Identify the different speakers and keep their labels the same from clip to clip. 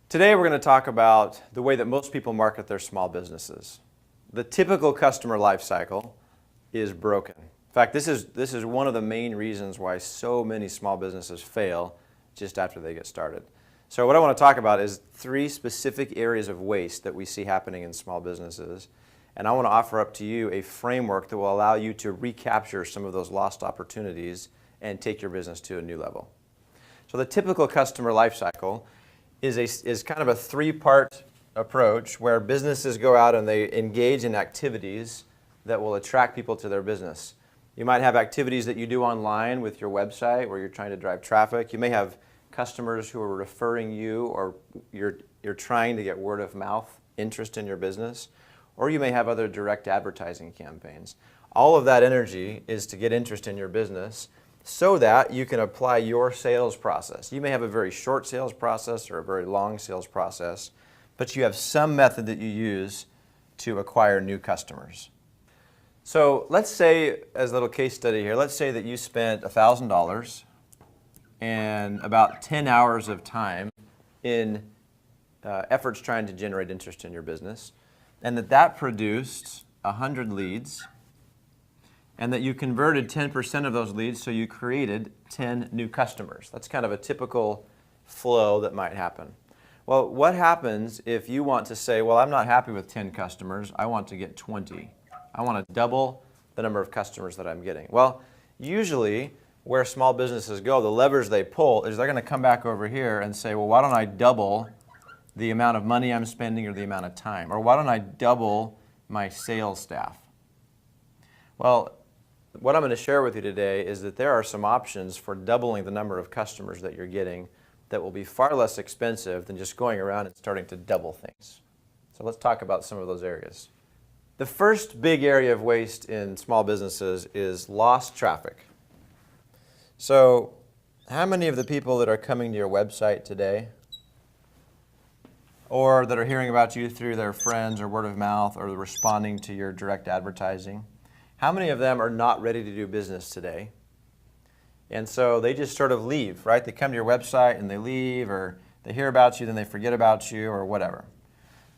Speaker 1: Today we're going to talk about the way that most people market their small businesses. The typical customer life cycle is broken. In fact, this is one of the main reasons why so many small businesses fail just after they get started. So what I want to talk about is 3 specific areas of waste that we see happening in small businesses. And I want to offer up to you a framework that will allow you to recapture some of those lost opportunities and take your business to a new level. So the typical customer life cycle is kind of a 3-part approach where businesses go out and they engage in activities that will attract people to their business. You might have activities that you do online with your website where you're trying to drive traffic. You may have customers who are referring you, or you're trying to get word of mouth interest in your business, or you may have other direct advertising campaigns. All of that energy is to get interest in your business so that you can apply your sales process. You may have a very short sales process or a very long sales process, but you have some method that you use to acquire new customers. So let's say, as a little case study here, let's say that you spent $1,000 and about 10 hours of time in efforts trying to generate interest in your business, and that produced 100 leads, and that you converted 10% of those leads, so you created 10 new customers. That's kind of a typical flow that might happen. Well, what happens if you want to say, well, I'm not happy with 10 customers, I want to get 20. I want to double the number of customers that I'm getting. Well, usually where small businesses go, the levers they pull is they're going to come back over here and say, well, why don't I double the amount of money I'm spending or the amount of time? Or why don't I double my sales staff? Well, what I'm going to share with you today is that there are some options for doubling the number of customers that you're getting that will be far less expensive than just going around and starting to double things. So let's talk about some of those areas. The first big area of waste in small businesses is lost traffic. So how many of the people that are coming to your website today, or that are hearing about you through their friends or word of mouth, or responding to your direct advertising, how many of them are not ready to do business today? And so they just sort of leave, right? They come to your website and they leave, or they hear about you, then they forget about you, or whatever.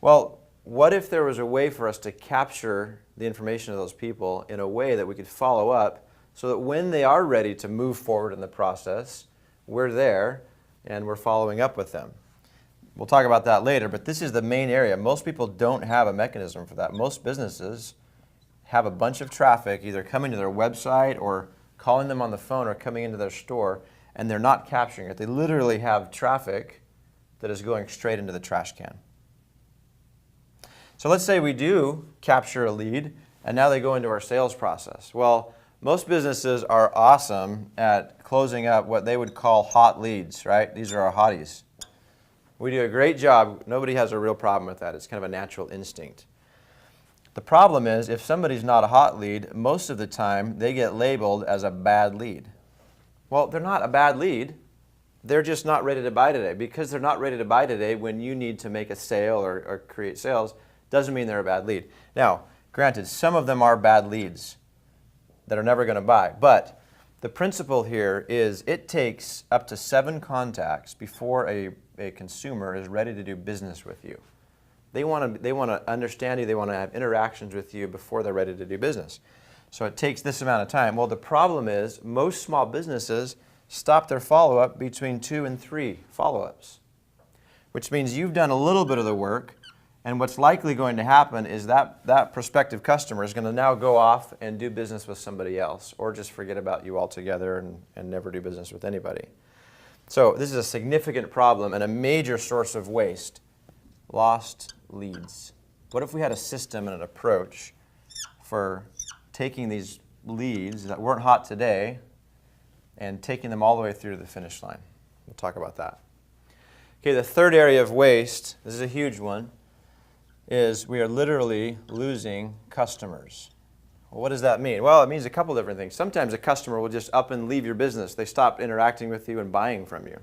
Speaker 1: Well, what if there was a way for us to capture the information of those people in a way that we could follow up so that when they are ready to move forward in the process, we're there and we're following up with them? We'll talk about that later, but this is the main area. Most people don't have a mechanism for that. Most businesses have a bunch of traffic either coming to their website or calling them on the phone or coming into their store, and they're not capturing it. They literally have traffic that is going straight into the trash can. So let's say we do capture a lead, and now they go into our sales process. Well, most businesses are awesome at closing up what they would call hot leads, right? These are our hotties. We do a great job. Nobody has a real problem with that. It's kind of a natural instinct. The problem is, if somebody's not a hot lead, most of the time they get labeled as a bad lead. Well, they're not a bad lead. They're just not ready to buy today. Because they're not ready to buy today when you need to make a sale or create sales, doesn't mean they're a bad lead. Now, granted, some of them are bad leads that are never going to buy. But the principle here is it takes up to 7 contacts before a consumer is ready to do business with you. They want to understand you. They want to have interactions with you before they're ready to do business. So it takes this amount of time. Well, the problem is most small businesses stop their follow-up between 2 and 3 follow-ups, which means you've done a little bit of the work, and what's likely going to happen is that prospective customer is going to now go off and do business with somebody else, or just forget about you altogether and never do business with anybody. So this is a significant problem and a major source of waste. Lost leads. What if we had a system and an approach for taking these leads that weren't hot today and taking them all the way through to the finish line? We'll talk about that. Okay, the third area of waste, this is a huge one, is we are literally losing customers. Well, what does that mean? Well, it means a couple different things. Sometimes a customer will just up and leave your business. They stop interacting with you and buying from you.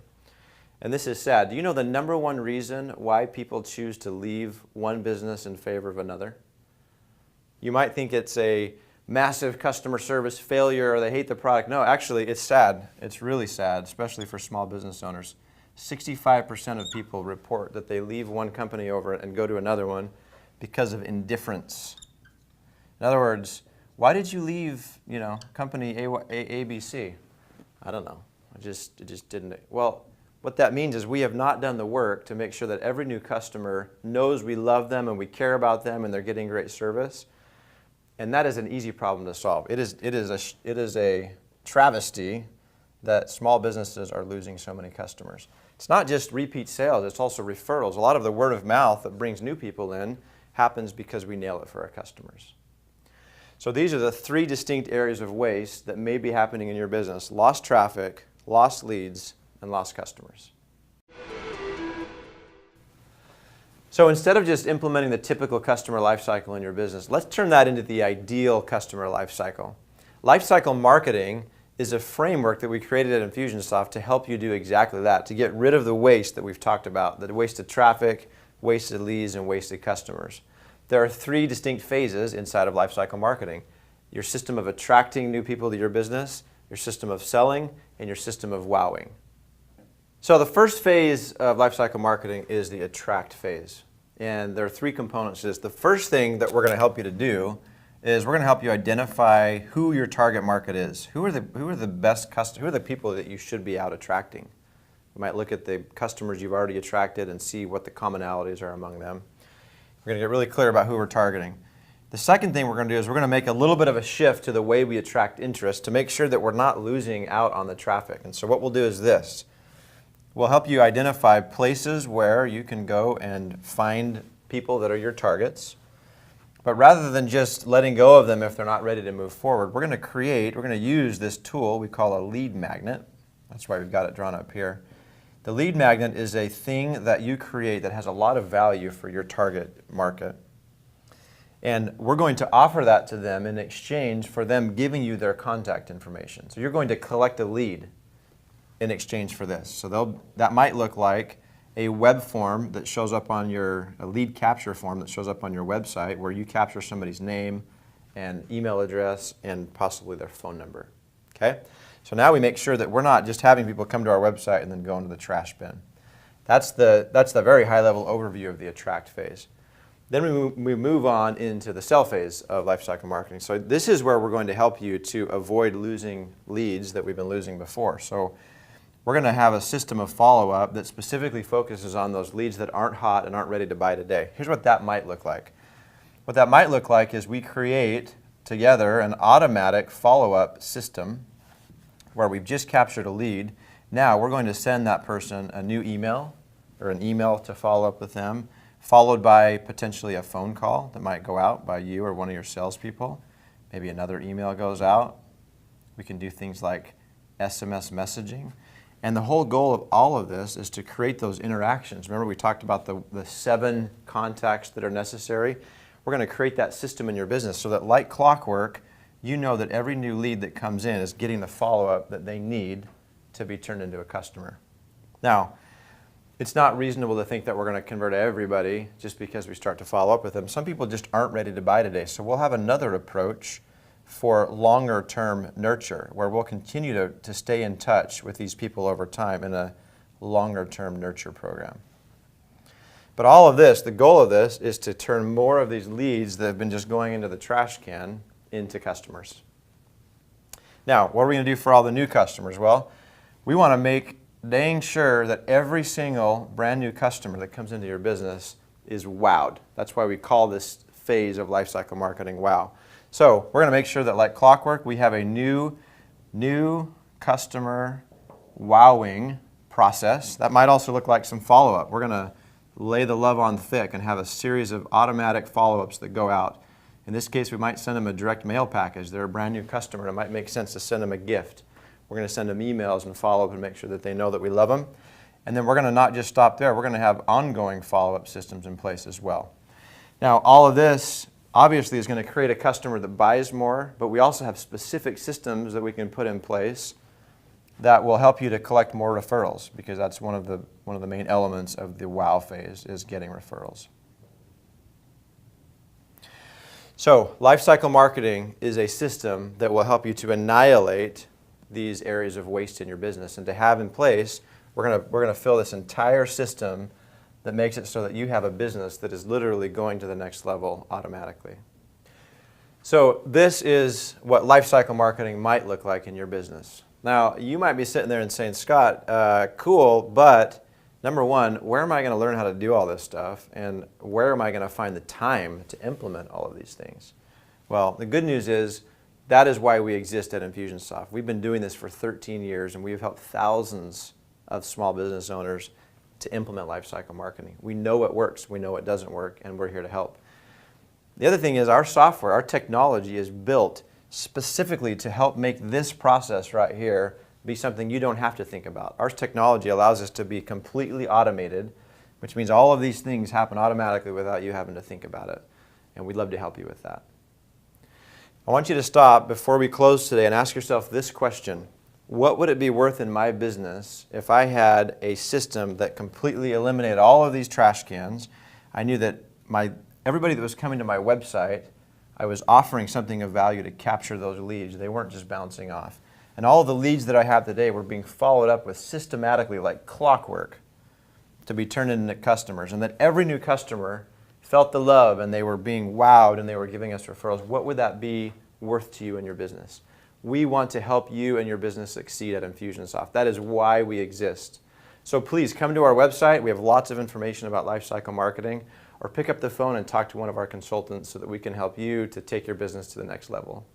Speaker 1: And this is sad. Do you know the number one reason why people choose to leave one business in favor of another? You might think it's a massive customer service failure or they hate the product. No, actually, it's sad. It's really sad, especially for small business owners. 65% of people report that they leave one company over and go to another one because of indifference. In other words, why did you leave, company ABC? I don't know. It just didn't. Well, what that means is we have not done the work to make sure that every new customer knows we love them and we care about them and they're getting great service. And that is an easy problem to solve. It is a travesty that small businesses are losing so many customers. It's not just repeat sales, it's also referrals. A lot of the word of mouth that brings new people in happens because we nail it for our customers. So these are the three distinct areas of waste that may be happening in your business: lost traffic, lost leads, and lost customers. So instead of just implementing the typical customer lifecycle in your business, let's turn that into the ideal customer lifecycle. Lifecycle marketing is a framework that we created at Infusionsoft to help you do exactly that, to get rid of the waste that we've talked about, the wasted traffic, wasted leads, and wasted customers. There are three distinct phases inside of lifecycle marketing: your system of attracting new people to your business, your system of selling, and your system of wowing. So the first phase of lifecycle marketing is the attract phase. And there are three components to this. The first thing that we're going to help you to do is we're going to help you identify who your target market is. Who are the best customers? Who are the people that you should be out attracting? You might look at the customers you've already attracted and see what the commonalities are among them. We're going to get really clear about who we're targeting. The second thing we're going to do is we're going to make a little bit of a shift to the way we attract interest to make sure that we're not losing out on the traffic. And so what we'll do is this. We'll help you identify places where you can go and find people that are your targets. But rather than just letting go of them if they're not ready to move forward, we're going to use this tool we call a lead magnet. That's why we've got it drawn up here. The lead magnet is a thing that you create that has a lot of value for your target market. And we're going to offer that to them in exchange for them giving you their contact information. So you're going to collect a lead in exchange for this. So that might look like a web form that shows up on a lead capture form that shows up on your website where you capture somebody's name and email address and possibly their phone number. Okay? So now we make sure that we're not just having people come to our website and then go into the trash bin. That's the very high level overview of the attract phase. Then we move on into the sell phase of lifecycle marketing. So this is where we're going to help you to avoid losing leads that we've been losing before. So we're going to have a system of follow-up that specifically focuses on those leads that aren't hot and aren't ready to buy today. Here's what that might look like. What that might look like is we create together an automatic follow-up system where we've just captured a lead. Now we're going to send that person a new email or an email to follow up with them, followed by potentially a phone call that might go out by you or one of your salespeople. Maybe another email goes out. We can do things like SMS messaging. And the whole goal of all of this is to create those interactions. Remember we talked about the 7 contacts that are necessary? We're going to create that system in your business so that like clockwork, you know that every new lead that comes in is getting the follow-up that they need to be turned into a customer. Now, it's not reasonable to think that we're going to convert everybody just because we start to follow up with them. Some people just aren't ready to buy today. So we'll have another approach for longer term nurture where we'll continue to stay in touch with these people over time in a longer term nurture program. But all of this, the goal of this is to turn more of these leads that have been just going into the trash can into customers. Now, what are we going to do for all the new customers? Well, we want to make dang sure that every single brand new customer that comes into your business is wowed. That's why we call this phase of lifecycle marketing wow. So we're going to make sure that like clockwork, we have a new customer wowing process. That might also look like some follow-up. We're going to lay the love on thick and have a series of automatic follow-ups that go out. In this case, we might send them a direct mail package. They're a brand new customer. It might make sense to send them a gift. We're going to send them emails and follow up and make sure that they know that we love them. And then we're going to not just stop there. We're going to have ongoing follow-up systems in place as well. Now, all of this obviously is going to create a customer that buys more, but we also have specific systems that we can put in place that will help you to collect more referrals, because that's one of the main elements of the wow phase is getting referrals. So, lifecycle marketing is a system that will help you to annihilate these areas of waste in your business and to have in place We're gonna fill this entire system that makes it so that you have a business that is literally going to the next level automatically. So this is what lifecycle marketing might look like in your business. Now, you might be sitting there and saying, Scott, cool, but number one, where am I going to learn how to do all this stuff? And where am I going to find the time to implement all of these things? Well, the good news is that is why we exist at Infusionsoft. We've been doing this for 13 years, and we've helped thousands of small business owners to implement lifecycle marketing. We know what works, we know what doesn't work, and we're here to help. The other thing is our software, our technology is built specifically to help make this process right here be something you don't have to think about. Our technology allows us to be completely automated, which means all of these things happen automatically without you having to think about it. And we'd love to help you with that. I want you to stop before we close today and ask yourself this question. What would it be worth in my business if I had a system that completely eliminated all of these trash cans? I knew that everybody that was coming to my website, I was offering something of value to capture those leads. They weren't just bouncing off. And all of the leads that I have today were being followed up with systematically like clockwork to be turned into customers. And that every new customer felt the love and they were being wowed and they were giving us referrals. What would that be worth to you and your business? We want to help you and your business succeed at Infusionsoft. That is why we exist. So please come to our website. We have lots of information about lifecycle marketing, or pick up the phone and talk to one of our consultants so that we can help you to take your business to the next level.